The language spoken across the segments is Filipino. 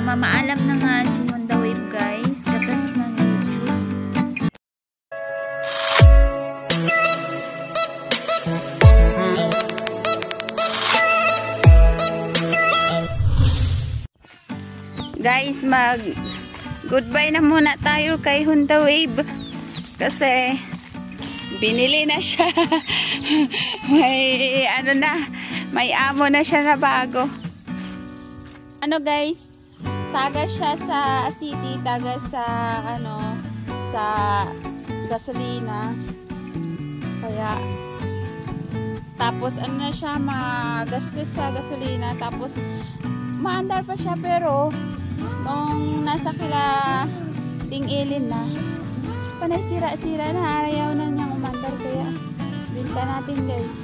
mamaalam na nga si Honda Wave guys, katas ng YouTube. Guys, mag goodbye na muna tayo kay Honda Wave kasi binili na siya. May ano na, may amo na siya na bago. Ano guys, taga siya sa city, taga sa ano, sa gasolina. Kaya tapos ano na siya, magastos sa gasolina, tapos maandar pa siya, pero nung nasa kila Ting-Ilin na, panay sira-sira na, ayaw na niyang umandar, kaya binta natin guys.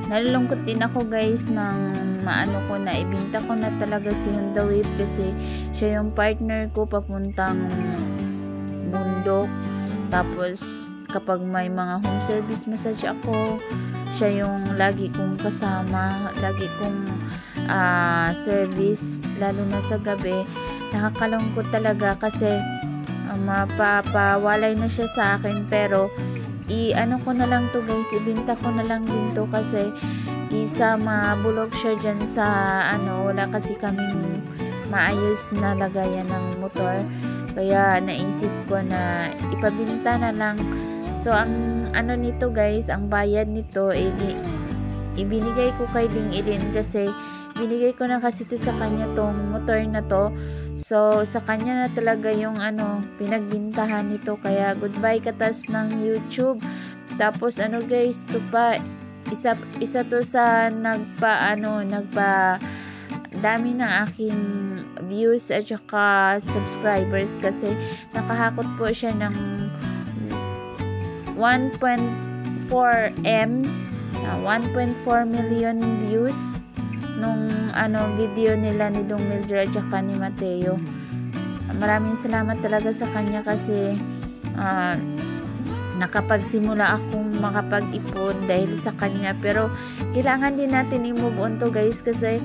Nalulungkot din ako guys nang maano ko na, ibinta ko na talaga si Honda Wave kasi siya yung partner ko papuntang bundok. Tapos kapag may mga home service massage ako, siya yung lagi kong kasama, lagi kong service, lalo na sa gabi. Nakakalungkot talaga kasi mapapawalay na siya sa akin, pero i-ano ko na lang to guys, ibinta ko na lang din to kasi isa mabulok siya dyan sa ano, wala kasi kaming maayos na lagayan ng motor, kaya naisip ko na ipabinta na lang. So ang ano nito guys, ang bayad nito ibinigay ko kay Ting-Ilin kasi binigay ko na kasi to sa kanya, tong motor na to. So sa kanya na talaga yung ano, pinagbintahan nito, kaya goodbye katas ng YouTube. Tapos ano guys, to pa isa to sa nagpa dami ng aking views at saka subscribers kasi nakahakot po siya ng 1.4 million views nung ano video nila ni Dong Mildred at saka ni Mateo. Maraming salamat talaga sa kanya kasi nakapagsimula akong makapag-ipon dahil sa kanya, pero kailangan din natin i-move on to guys kasi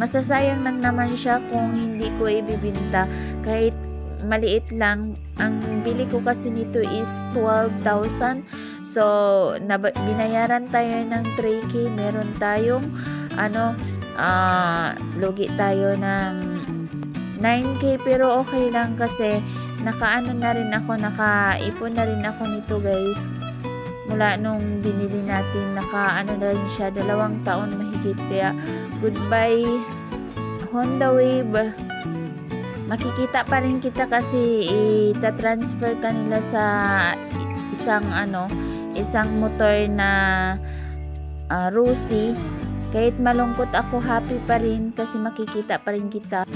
masasayang lang naman siya kung hindi ko ibibinta kahit maliit lang. Ang bili ko kasi nito is 12,000, so binayaran tayo ng 3K, meron tayong ano, lugi tayo ng 9K, pero okay lang kasi nakaano na rin ako, nakaipon na rin ako nito guys. Mula nung binili natin, nakaano na rin siya, 2 taon mahigit. Kaya goodbye Honda Wave. Makikita pa rin kita kasi ita-transfer kanila sa isang motor na Rusi. Kahit malungkot ako, happy pa rin kasi makikita pa rin kita.